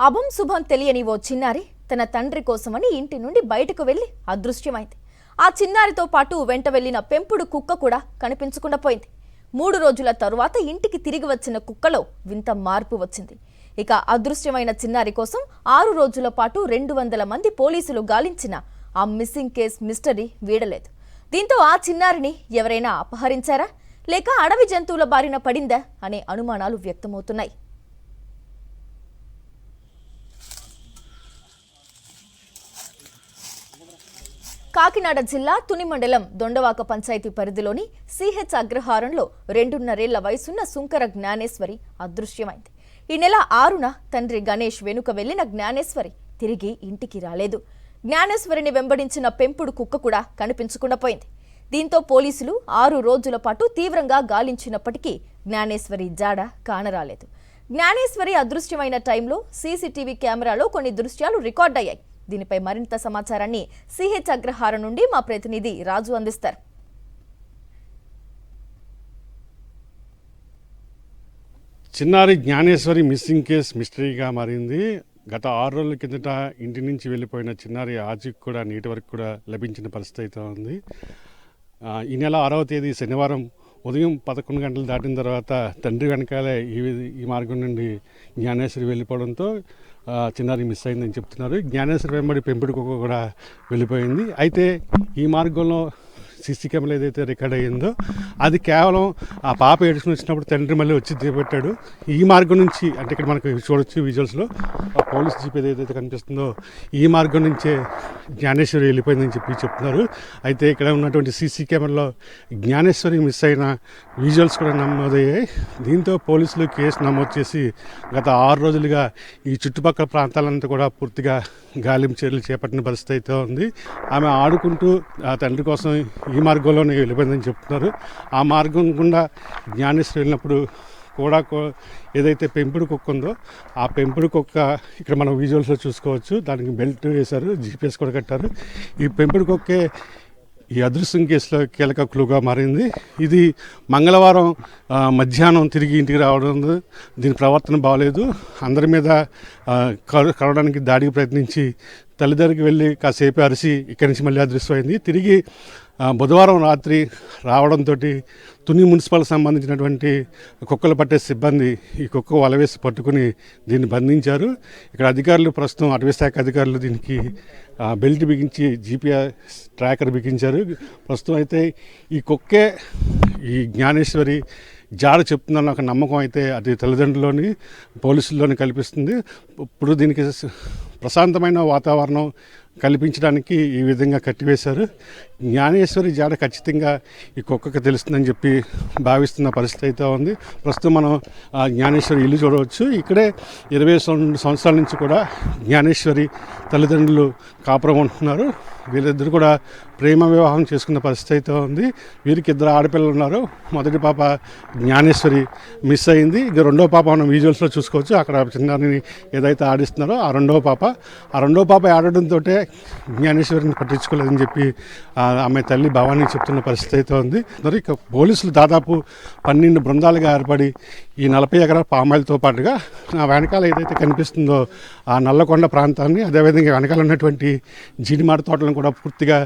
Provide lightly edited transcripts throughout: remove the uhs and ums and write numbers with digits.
అభం శుభం తెలియని ఓ చిన్నారి తన తండ్రి కోసమని ఇంటి నుండి బయటకు వెళ్లి అదృశ్యమైంది. ఆ చిన్నారితో పాటు వెంట వెళ్లిన పెంపుడు కుక్క కూడా కనిపించకుండా పోయింది. 3 రోజుల తరువాత ఇంటికి తిరిగి వచ్చిన కుక్కలో వింత మార్పు వచ్చింది. ఇక అదృశ్యమైన చిన్నారి కోసం 6 రోజుల పాటు 200 మంది పోలీసులు గాలించిన ఆ మిస్సింగ్ కేస్ మిస్టరీ వీడలేదు. దీంతో ఆ చిన్నారిని ఎవరైనా అపహరించారా లేక అడవి జంతువుల బారిన పడిందా అనే అనుమానాలు వ్యక్తమవుతున్నాయి. కాకినాడ జిల్లా తుని మండలం దొండవాక పంచాయతీ పరిధిలోని సిహెచ్ అగ్రహారంలో 2.5 ఏళ్ల వయసున్న సుంకర జ్ఞానేశ్వరి అదృశ్యమైంది. ఈ నెల 6న తండ్రి గణేష్ వెనుక వెళ్లిన జ్ఞానేశ్వరి తిరిగి ఇంటికి రాలేదు. జ్ఞానేశ్వరిని వెంబడించిన పెంపుడు కుక్క కూడా కనిపించకుండా పోయింది. దీంతో పోలీసులు 6 రోజుల పాటు తీవ్రంగా గాలించినప్పటికీ జ్ఞానేశ్వరి జాడ కానరాలేదు. జ్ఞానేశ్వరి అదృశ్యమైన టైంలో సీసీటీవీ కెమెరాలో కొన్ని దృశ్యాలు రికార్డయ్యాయి. దీనిపై మరింత సమాచారాన్ని సిహెచ్ అగ్రహారం నుండి మా ప్రతినిధి రాజు అందిస్తారు. చిన్నారి జ్ఞానేశ్వరి మిస్సింగ్ కేస్ మిస్టరీగా మారింది. గత 6 రోజుల కిందట ఇంటి నుంచి వెళ్ళిపోయిన చిన్నారి ఆచూకీ కూడా నేటి వరకు కూడా లభించిన పరిస్థితి అయితే ఉంది. ఈ నెల 6వ తేదీ శనివారం ఉదయం 11 గంటలు దాటిన తర్వాత తండ్రి వెనకాలే ఈ మార్గం నుండి జ్ఞానేశ్వరి వెళ్ళిపోవడంతో చిన్నారి మిస్ అయిందని చెప్తున్నారు. జ్ఞానేశ్వరి వెంబడి పెంపుడు కుక్క కూడా వెళ్ళిపోయింది. అయితే ఈ మార్గంలో సీసీ కెమెరా ఏదైతే రికార్డ్ అయ్యిందో అది కేవలం ఆ పాప ఏడుచుకుని వచ్చినప్పుడు తండ్రి మళ్ళీ వచ్చి దిగబెట్టాడు. ఈ మార్గం నుంచి అంటే ఇక్కడ మనకు చూడొచ్చు విజువల్స్లో ఆ పోలీస్ జీప్ ఏదైతే కనిపిస్తుందో ఈ మార్గం నుంచే జ్ఞానేశ్వరి వెళ్ళిపోయిందని చెప్తున్నారు. అయితే ఇక్కడ ఉన్నటువంటి సీసీ కెమెరాలో జ్ఞానేశ్వరి మిస్ అయిన విజువల్స్ కూడా నమోదయ్యాయి. దీంతో పోలీసులు కేసు నమోదు చేసి గత 6 రోజులుగా ఈ చుట్టుపక్కల ప్రాంతాలంతా కూడా పూర్తిగా గాలింపు చర్యలు చేపట్టిన పరిస్థితి అయితే ఉంది. ఆమె ఆడుకుంటూ ఆ తండ్రి కోసం ఈ మార్గంలోనే వెళ్ళిపోయిందని చెప్తున్నారు. ఆ మార్గం గుండా జ్ఞానేశ్వరి వెళ్ళినప్పుడు కూడా ఏదైతే పెంపుడు కుక్క ఉందో ఆ పెంపుడు కుక్క ఇక్కడ మనం విజువల్స్లో చూసుకోవచ్చు. దానికి బెల్ట్ వేశారు, జీపీఎస్ కూడా కట్టారు. ఈ పెంపుడు కుక్కే ఈ అదృశ్యం కేసులో కీలక క్లూగా మారింది. ఇది మంగళవారం మధ్యాహ్నం తిరిగి ఇంటికి రావడం, దీని ప్రవర్తన బాగలేదు. అందరి మీద కరవడానికి దాడికి ప్రయత్నించి తల్లిదండ్రికి వెళ్ళి కాసేపు అరిసి ఇక్కడి నుంచి మళ్ళీ అదృశ్యమైంది. తిరిగి బుధవారం రాత్రి రావడంతో తుని మున్సిపల్ సంబంధించినటువంటి కుక్కలు పట్టే సిబ్బంది ఈ కుక్క వలవేసి పట్టుకుని దీన్ని బంధించారు. ఇక్కడ అధికారులు ప్రస్తుతం అటవీ శాఖ అధికారులు దీనికి బెల్ట్ బిగించి జీపీఎస్ ట్రాకర్ బిగించారు. ప్రస్తుతం అయితే ఈ కుక్కే ఈ జ్ఞానేశ్వరి జాడ చెప్తుందన్న ఒక నమ్మకం అయితే అది తల్లిదండ్రుల్లోని పోలీసుల్లోని కల్పిస్తుంది. ఇప్పుడు దీనికి ప్రశాంతమైన వాతావరణం కల్పించడానికి ఈ విధంగా కట్టివేశారు. జ్ఞానేశ్వరి జాడ ఖచ్చితంగా ఈ కుక్కకు తెలుస్తుందని చెప్పి భావిస్తున్న పరిస్థితి అయితే ఉంది. ప్రస్తుతం మనం జ్ఞానేశ్వరి ఇల్లు చూడవచ్చు. ఇక్కడే 22 సంవత్సరాల నుంచి కూడా జ్ఞానేశ్వరి తల్లిదండ్రులు కాపురం ఉంటున్నారు. వీళ్ళిద్దరు కూడా ప్రేమ వివాహం చేసుకున్న పరిస్థితి అయితే ఉంది. వీరికి 2 ఆడపిల్లలు ఉన్నారు. మొదటి పాప జ్ఞానేశ్వరి మిస్ అయింది. ఇక రెండో పాప మనం విజువల్స్లో చూసుకోవచ్చు. అక్కడ చిన్నారిని ఏదైతే ఆడిస్తున్నారో ఆ రెండవ పాప ఆడడంతో జ్ఞానేశ్వరిని పట్టించుకోలేదని చెప్పి ఆమె తల్లి భవానీ చెప్తున్న పరిస్థితి అయితే ఉంది. మరి ఇక పోలీసులు దాదాపు 12 బృందాలుగా ఏర్పడి ఈ 40 ఎకరాల పామాయిల్తో పాటుగా వెనకాల ఏదైతే కనిపిస్తుందో ఆ నల్లకొండ ప్రాంతాన్ని, అదేవిధంగా వెనకాల ఉన్నటువంటి జీడిమాడ తోటలను కూడా పూర్తిగా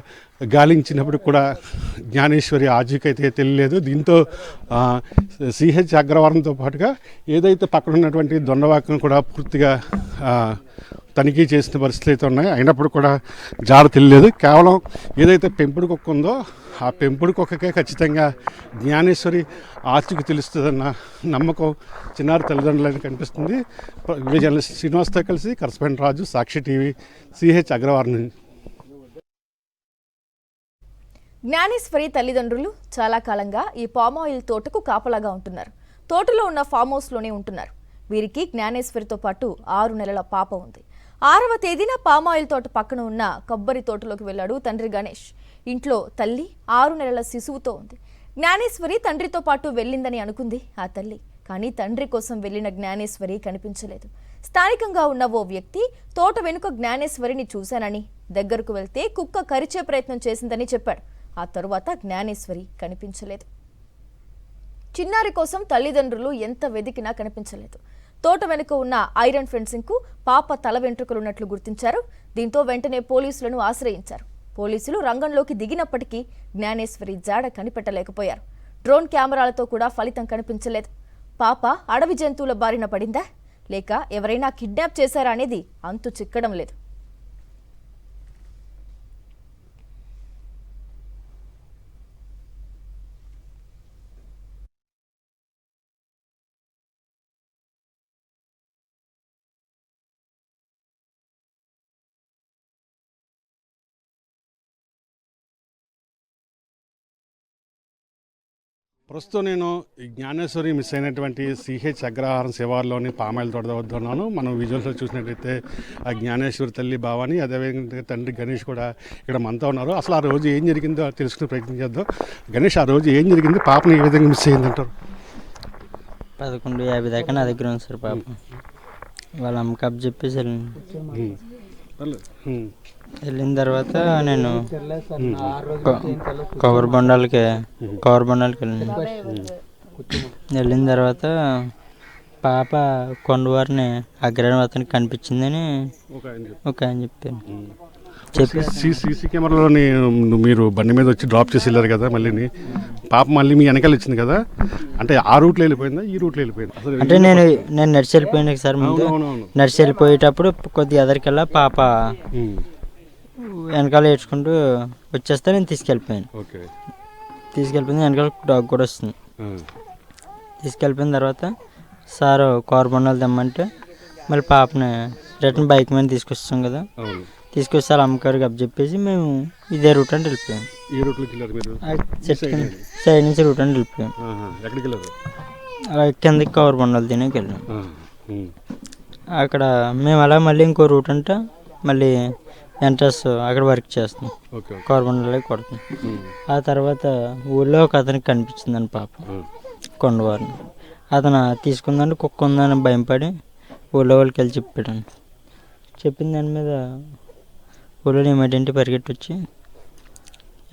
గాలించినప్పుడు కూడా జ్ఞానేశ్వరి ఆచూకీ అయితే తెలియలేదు. దీంతో సిహెచ్ అగ్రవారంతో పాటుగా ఏదైతే పక్కన ఉన్నటువంటి దొండవాకను కూడా పూర్తిగా తనిఖీ చేసిన పరిస్థితులు అయితే ఉన్నాయి. అయినప్పుడు కూడా జాడ తెలియలేదు. కేవలం ఏదైతే పెంపుడు కుక్క ఉందో ఆ పెంపుడు కుక్కకే ఖచ్చితంగా జ్ఞానేశ్వరి ఆచూకీ తెలుస్తుందన్న నమ్మకం చిన్నారి తల్లిదండ్రులని కనిపిస్తుంది. జర్నలిస్ట్ శ్రీనివాస్తో కలిసి కరస్పాండెంట్ రాజు, సాక్షి టీవీ, సిహెచ్ అగ్రవారం నుంచి. జ్ఞానేశ్వరి తల్లిదండ్రులు చాలా కాలంగా ఈ పామాయిల్ తోటకు కాపలాగా ఉంటున్నారు. తోటలో ఉన్న ఫామ్ హౌస్లోనే ఉంటున్నారు. వీరికి జ్ఞానేశ్వరితో పాటు 6 నెలల పాప ఉంది. 6వ తేదీన పామాయిల్ తోట పక్కన ఉన్న కొబ్బరి తోటలోకి వెళ్లాడు తండ్రి గణేష్. ఇంట్లో తల్లి 6 నెలల శిశువుతో ఉంది. జ్ఞానేశ్వరి తండ్రితో పాటు వెళ్ళిందని అనుకుంది ఆ తల్లి. కానీ తండ్రి కోసం వెళ్లిన జ్ఞానేశ్వరి కనిపించలేదు. స్థానికంగా ఉన్న ఓ వ్యక్తి తోట వెనుక జ్ఞానేశ్వరిని చూశానని, దగ్గరకు వెళ్తే కుక్క కరిచే ప్రయత్నం చేసిందని చెప్పాడు. ఆ తరువాత జ్ఞానేశ్వరి కనిపించలేదు. చిన్నారి కోసం తల్లిదండ్రులు ఎంత వెదికినా కనిపించలేదు. తోట వెనుక ఉన్న ఐరన్ ఫెన్సింగ్ కు పాప తల వెంట్రుకలున్నట్లు గుర్తించారు. దీంతో వెంటనే పోలీసులను ఆశ్రయించారు. పోలీసులు రంగంలోకి దిగినప్పటికీ జ్ఞానేశ్వరి జాడ కనిపెట్టలేకపోయారు. డ్రోన్ కెమెరాలతో కూడా ఫలితం కనిపించలేదు. పాప అడవి జంతువుల బారిన పడిందా లేక ఎవరైనా కిడ్నాప్ చేశారా అనేది అంతు చిక్కడం లేదు. ప్రస్తుతం నేను ఈ జ్ఞానేశ్వరి మిస్ అయినటువంటి సిహెచ్ అగ్రహారం శివార్లోని పామాయిల తోట వద్ద ఉన్నాను. మనం విజువల్స్లో చూసినట్టయితే ఆ జ్ఞానేశ్వరి తల్లి భావాని, అదేవిధంగా తండ్రి గణేష్ కూడా ఇక్కడ మనతో ఉన్నారు. అసలు ఆ రోజు ఏం జరిగిందో తెలుసుకునే ప్రయత్నం చేద్దాం. గణేష్, ఆ రోజు ఏం జరిగింది? పాపని ఏ విధంగా మిస్ అయ్యిందంటారు? 11:50 దాకా నా దగ్గర ఉంది సార్ పాప. వాళ్ళ అమ్మకి అప్పు చెప్పేసి వెళ్ళిన తర్వాత నేను కవర్ బండాలకి వెళ్ళిన తర్వాత పాప కొండవారిని అగ్రహారం అతనికి కనిపించిందని ఒక ఆయన చెప్పాను. సీసీ కెమెరాలోని మీరు బండి మీద వచ్చి డ్రాప్ చేసి వెళ్ళారు కదా, మళ్ళీ పాప మళ్ళీ మీ వెనకాల వచ్చింది కదా, అంటే ఆ రూట్లో వెళ్ళిపోయిందా ఈ రూట్లో వెళ్ళిపోయింది? అంటే నేను నడిచి వెళ్ళిపోయాను సార్. ముందు నడిచి వెళ్ళిపోయేటప్పుడు కొద్దిగా ఎదరికెళ్ళా పాప వెనకాల ఏడ్చుకుంటూ వచ్చేస్తే నేను తీసుకెళ్ళిపోయాను. వెనకాల డాగ్ కూడా వస్తుంది. తీసుకెళ్ళిపోయిన తర్వాత సార్ కారు బండాలు తెమ్మంటే మళ్ళీ పాపని రిటర్న్ బైక్ మీద తీసుకొస్తాం కదా, తీసుకొచ్చి వాళ్ళ అమ్మగారికి అప్పు చెప్పేసి మేము ఇదే రూట్ అంటే వెళ్ళిపోయాం. సైడ్ నుంచి రూట్ అంటే వెళ్ళిపోయాం. అలా కిందకి కవర్ బండాలు తినేకి వెళ్ళాం. అక్కడ మేము అలా మళ్ళీ ఇంకో రూట్ అంటే మళ్ళీ ఎంట్రన్స్ అక్కడ వర్క్ చేస్తున్నాం, కవర్ బండాలకి కొడుతున్నాం. ఆ తర్వాత ఊళ్ళో ఒక అతనికి కనిపించిందని పాప కొండవారిని. అతను తీసుకుందని కుక్క ఉందని భయపడి ఊళ్ళో వాళ్ళకి వెళ్ళి చెప్పాడు. చెప్పిన దాని మీద ఊళ్ళో ఏమిటంటే పరిగెట్టి వచ్చి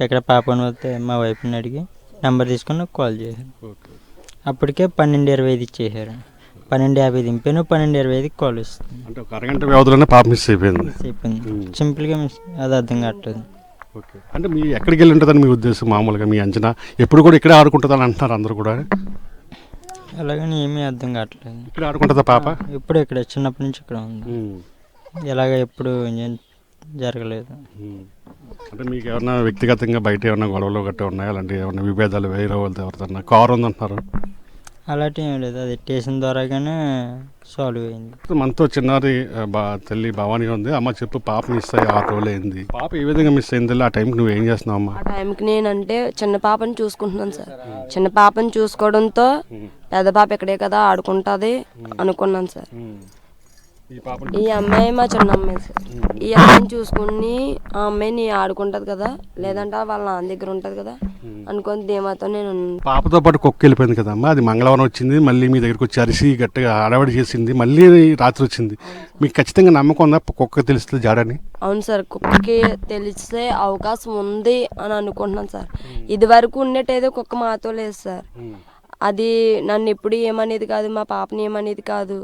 ఎక్కడ పాపని వస్తే మా వైఫ్ని అడిగి నెంబర్ తీసుకొని నాకు కాల్ చేశారు. అప్పటికే 12:25 ఇచ్చేసారు. 12:50 దింపాను, 12:25కి కాల్ వస్తుంది. అంటే ఒక అరగంట వ్యవధిలోనే పాప మిస్ అయిపోయింది. సింపుల్గా మిస్, అది అర్థం కావట్లేదు. ఓకే, అంటే మీ ఎక్కడికి వెళ్ళి ఉంటుందని మీ ఉద్దేశం? మామూలుగా మీ అంచనా ఎప్పుడు కూడా ఇక్కడే ఆడుకుంటుందని అంటున్నారు అందరూ కూడా. అలాగని ఏమీ అర్థం కావట్లేదు. ఇక్కడ ఆడుకుంటుందా పాప? ఇప్పుడు ఇక్కడ చిన్నప్పటి నుంచి ఇక్కడ ఉంది. ఇలాగ ఎప్పుడు జరగలేదు. అంటే మీకు ఏమన్నా వ్యక్తిగతంగా బయట ఏమన్నా గొడవలు గట్రా ఉన్నాయా? అలాంటి ఏమన్నా విభేదాలు వేరే వాళ్ళతో ఎవరితో? కారు ఉందంటున్నారు. అలాంటి ఏం లేదు, అది స్టేషన్ ద్వారాగానే సాల్వ్ అయింది. మనతో చిన్నారి తల్లి భవానీ ఉంది. అమ్మ చెప్పు, పాప మిస్ అయ్యి 6 రోజులు అయింది. పాప ఏ విధంగా మిస్ అయింది? ఆ టైంకి నువ్వు ఏం చేస్తున్నావు అమ్మా? ఆ టైంకి నేనంటే చిన్న పాపని చూసుకుంటున్నాను సార్. చిన్న పాపని చూసుకోవడంతో పెద్ద పాప ఇక్కడే కదా ఆడుకుంటుంది అనుకున్నాను సార్. ఈ అమ్మాయి మా చిన్న అమ్మాయి సార్. ఈ అమ్మాయిని చూసుకుని ఆ అమ్మాయిని ఆడుకుంటది కదా, లేదంటే వాళ్ళ నాన్న దగ్గర ఉంటది కదా అనుకుని ధీమాతో నేను. పాపతో పాటు కుక్క వెళ్ళిపోయింది కదమ్మా, అది మంగళవారం వచ్చింది, మళ్ళీ మీ దగ్గరకు వచ్చి అరిసి గట్టిగా హడావడి చేసింది, మళ్ళీ రాత్రి వచ్చింది. మీకు ఖచ్చితంగా నమ్మకం ఉందా కుక్క తెలుస్తుంది జాడని? అవును సార్, కుక్కకి తెలిసే అవకాశం ఉంది అని అనుకుంటున్నాను సార్. ఇది వరకు ఉన్నట్టయితే కుక్క మాతో లేదు సార్. అది నన్ను ఎప్పుడు ఏమనేది కాదు, మా పాపని ఏమనేది కాదు.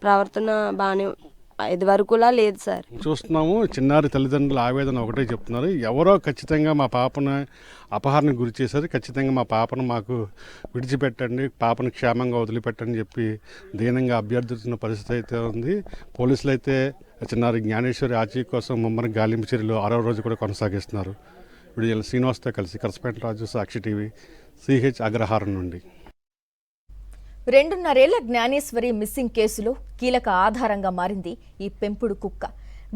ప్రవర్తన బాగానే ఇది వరకులా లేదు సార్. చూస్తున్నాము చిన్నారి తల్లిదండ్రుల ఆవేదన ఒకటే చెప్తున్నారు. ఎవరో ఖచ్చితంగా మా పాపను అపహరణకు గురి చేశారు, ఖచ్చితంగా మా పాపను మాకు విడిచిపెట్టండి, పాపను క్షేమంగా వదిలిపెట్టని చెప్పి దీనంగా అభ్యర్థిస్తున్న పరిస్థితి అయితే ఉంది. పోలీసులు అయితే చిన్నారి జ్ఞానేశ్వరి ఆచీ కోసం ముమ్మర గాలింపు చర్యలు 6వ రోజు కూడా కొనసాగిస్తున్నారు. వీడియో శ్రీనివాస్తో కలిసి కరస్పాండెంట్ రాజు, సాక్షి టీవీ, సిహెచ్ అగ్రహారం నుండి. 2.5 ఏళ్ల జ్ఞానేశ్వరి మిస్సింగ్ కేసులో కీలక ఆధారంగా మారింది ఈ పెంపుడు కుక్క.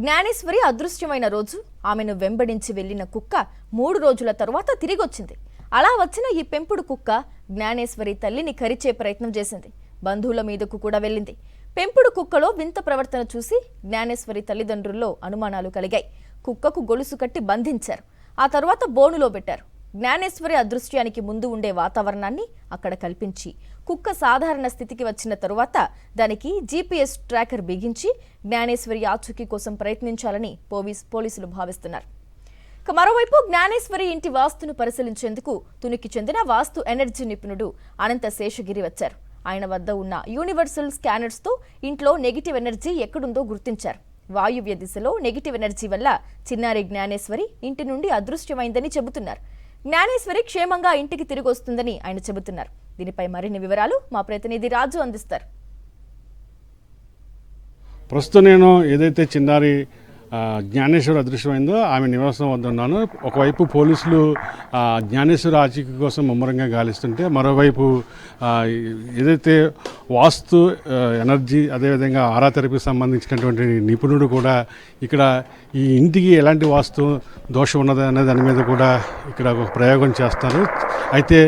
జ్ఞానేశ్వరి అదృశ్యమైన రోజు ఆమెను వెంబడించి వెళ్లిన కుక్క 3 రోజుల తరువాత తిరిగొచ్చింది. అలా వచ్చిన ఈ పెంపుడు కుక్క జ్ఞానేశ్వరి తల్లిని కరిచే ప్రయత్నం చేసింది. బంధువుల మీదకు కూడా వెళ్ళింది. పెంపుడు కుక్కలో వింత ప్రవర్తన చూసి జ్ఞానేశ్వరి తల్లిదండ్రుల్లో అనుమానాలు కలిగాయి. కుక్కకు గొలుసు కట్టి బంధించారు. ఆ తర్వాత బోనులో పెట్టారు. జ్ఞానేశ్వరి అదృశ్యానికి ముందు ఉండే వాతావరణాన్ని అక్కడ కల్పించి కుక్క సాధారణ స్థితికి వచ్చిన తరువాత దానికి జీపీఎస్ ట్రాకర్ బిగించి జ్ఞానేశ్వరి ఆచూకీ కోసం ప్రయత్నించాలని పోలీసులు భావిస్తున్నారు. మరోవైపు జ్ఞానేశ్వరి ఇంటి వాస్తును పరిశీలించేందుకు తునికి చెందిన వాస్తు ఎనర్జీ నిపుణుడు అనంత శేషగిరి వచ్చారు. ఆయన వద్ద ఉన్న యూనివర్సల్ స్కానర్స్తో ఇంట్లో నెగిటివ్ ఎనర్జీ ఎక్కడుందో గుర్తించారు. వాయువ్య దిశలో నెగిటివ్ ఎనర్జీ వల్ల చిన్నారి జ్ఞానేశ్వరి ఇంటి నుండి అదృశ్యమైందని చెబుతున్నారు. జ్ఞానేశ్వరి క్షేమంగా ఇంటికి తిరిగి వస్తుందని ఆయన చెబుతున్నారు. దీనిపై మరిన్ని వివరాలు మా ప్రతినిధి రాజు అందిస్తారు. ప్రస్తుతం నేను ఏదైతే చిన్నారి జ్ఞానేశ్వరి అదృశ్యమైందో ఆమె నివాసం వద్ద ఉన్నాను. ఒకవైపు పోలీసులు జ్ఞానేశ్వరి ఆచూకీ కోసం ముమ్మరంగా గాలిస్తుంటే, మరోవైపు ఏదైతే వాస్తు ఎనర్జీ అదేవిధంగా ఆరా థెరపీకి సంబంధించినటువంటి నిపుణుడు కూడా ఇక్కడ ఈ ఇంటికి ఎలాంటి వాస్తు దోషం ఉన్నది అనే దాని మీద కూడా ఇక్కడ ఒక ప్రయోగం చేస్తారు. అయితే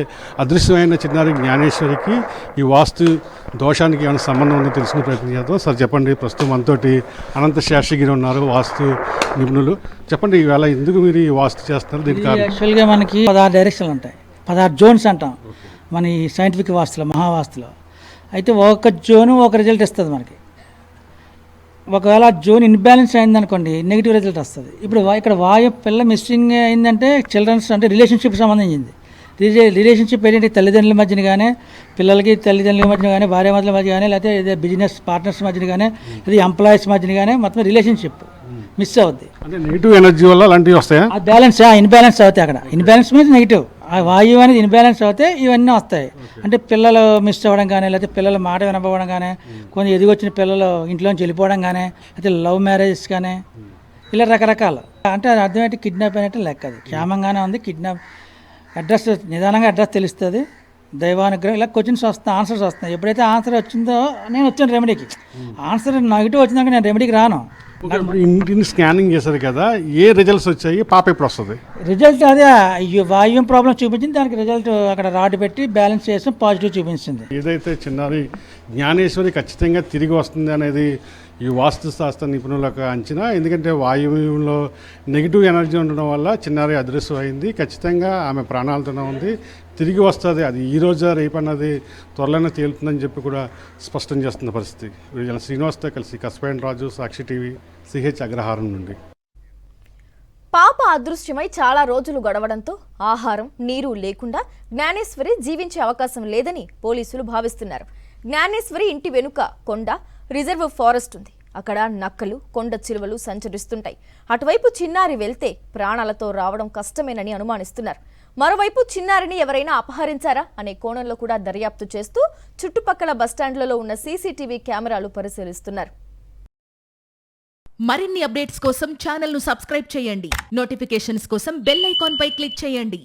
అదృశ్యమైన చిన్నారి జ్ఞానేశ్వరికి ఈ వాస్తు దోషానికి ఏమైనా సంబంధం ఉందో తెలుసుకునే ప్రయత్నం చేద్దాం. సార్ చెప్పండి, ప్రస్తుతం మనతోటి అనంత శేషగిరి ఉన్నారు, వాస్తు నిపుణులు. చెప్పండి, ఈవేళ ఎందుకు మీరు ఈ వాస్తు చేస్తున్నారు? దీనికి యాక్చువల్గా మనకి 16 డైరెక్షన్లు ఉంటాయి, 16 జోన్స్ అంటాం మన ఈ సైంటిఫిక్ వాస్తులో, మహావాస్తులో. అయితే ఒక జోను ఒక రిజల్ట్ ఇస్తుంది మనకి. ఒకవేళ జోన్ ఇన్బ్యాలెన్స్ అయిందనుకోండి, నెగిటివ్ రిజల్ట్ వస్తుంది. ఇప్పుడు ఇక్కడ పిల్ల మిస్సింగ్ అయిందంటే చిల్డ్రన్స్ అంటే రిలేషన్షిప్ సంబంధించింది. రిలేషన్షిప్ ఏంటంటే తల్లిదండ్రుల మధ్యన కానీ, పిల్లలకి తల్లిదండ్రుల మధ్యన కానీ, భార్యాభర్తల మధ్య కానీ, లేకపోతే బిజినెస్ పార్ట్నర్స్ మధ్యన కానీ, లేదా ఎంప్లాయీస్ మధ్యన కానీ మొత్తం రిలేషన్షిప్ మిస్ అవుద్ది. అంటే నెగిటివ్ ఎనర్జీ వల్ల అలాంటివి వస్తాయా? ఆ బ్యాలెన్స్ ఇన్బ్యాలెన్స్ అవుతాయి. అక్కడ ఇన్బ్యాలెన్స్ మీన్స్ నెగిటివ్, ఆ వాయువు అనేది ఇన్బ్యాలెన్స్ అవుతే ఇవన్నీ వస్తాయి. అంటే పిల్లలు మిస్ అవ్వడం కానీ, లేకపోతే పిల్లల మాట వినకపోవడం కానీ, కొంచెం ఎదిగొచ్చిన పిల్లలు ఇంట్లోంచి వెళ్ళిపోవడం కానీ, లేకపోతే లవ్ మ్యారేజెస్ కానీ, ఇలా రకరకాలు. అంటే అది అర్థమైతే కిడ్నాప్ అయినట్టు లెక్క. అది క్షేమంగానే ఉంది. కిడ్నాప్ అడ్రస్ నిదానంగా అడ్రస్ తెలుస్తుంది. దైవానుగ్రహం ఇలా క్వశ్చన్స్ వస్తాయి, ఆన్సర్స్ వస్తాయి. ఎప్పుడైతే ఆన్సర్ వచ్చిందో నేను వచ్చాను రెమెడీకి. ఆన్సర్ నెగిటివ్ వచ్చిందాక నేను రెమెడీకి రాను. ఇంటిని స్కానింగ్ చేశారు కదా, ఏ రిజల్ట్స్ వచ్చాయి? పాప ఎప్పుడు వస్తుంది? రిజల్ట్ అదే వాయువ్యం ప్రాబ్లం చూపించింది. దానికి రిజల్ట్ అక్కడ రాడ్ పెట్టి బ్యాలెన్స్ చేసి పాజిటివ్ చూపించింది. ఏదైతే చిన్నారి జ్ఞానేశ్వరి ఖచ్చితంగా తిరిగి వస్తుంది అనేది ఈ వాస్తుశాస్త్ర నిపుణుల యొక్క అంచనా. ఎందుకంటే వాయువ్యంలో నెగిటివ్ ఎనర్జీ ఉండడం వల్ల చిన్నారి అదృశ్యం అయింది. ఖచ్చితంగా ఆమె ప్రాణాలతోనే ఉంది, తిరిగి వస్తుంది. అది ఈ రోజు రేపు అన్నది త్వరలోనే తేలుతుందని చెప్పి కూడా స్పష్టం చేస్తున్న పరిస్థితి. శ్రీనివాస్తో కలిసి కస్పైన్ రాజు, సాక్షి టీవీ, సిహెచ్ అగ్రహారం నుండి. పాప అదృశ్యమై చాలా రోజులు గడవడంతో ఆహారం, నీరు లేకుండా జ్ఞానేశ్వరి జీవించే అవకాశం లేదని పోలీసులు భావిస్తున్నారు. జ్ఞానేశ్వరి ఇంటి వెనుక కొండ, రిజర్వ్ ఫారెస్ట్ ఉంది. అక్కడ నక్కలు, కొండ చిలువలు సంచరిస్తుంటాయి. అటువైపు చిన్నారి వెళ్తే ప్రాణాలతో రావడం కష్టమేనని అనుమానిస్తున్నారు. మరోవైపు చిన్నారిని ఎవరైనా అపహరించారా అనే కోణంలో కూడా దర్యాప్తు చేస్తూ చుట్టుపక్కల బస్టాండ్లలో ఉన్న సీసీటీవీ కెమెరాలు పరిశీలిస్తున్నారు. మరిన్ని అప్డేట్స్ కోసం ఛానల్ ను సబ్స్క్రైబ్ చేయండి. నోటిఫికేషన్స్ కోసం బెల్ ఐకాన్ పై క్లిక్ చేయండి.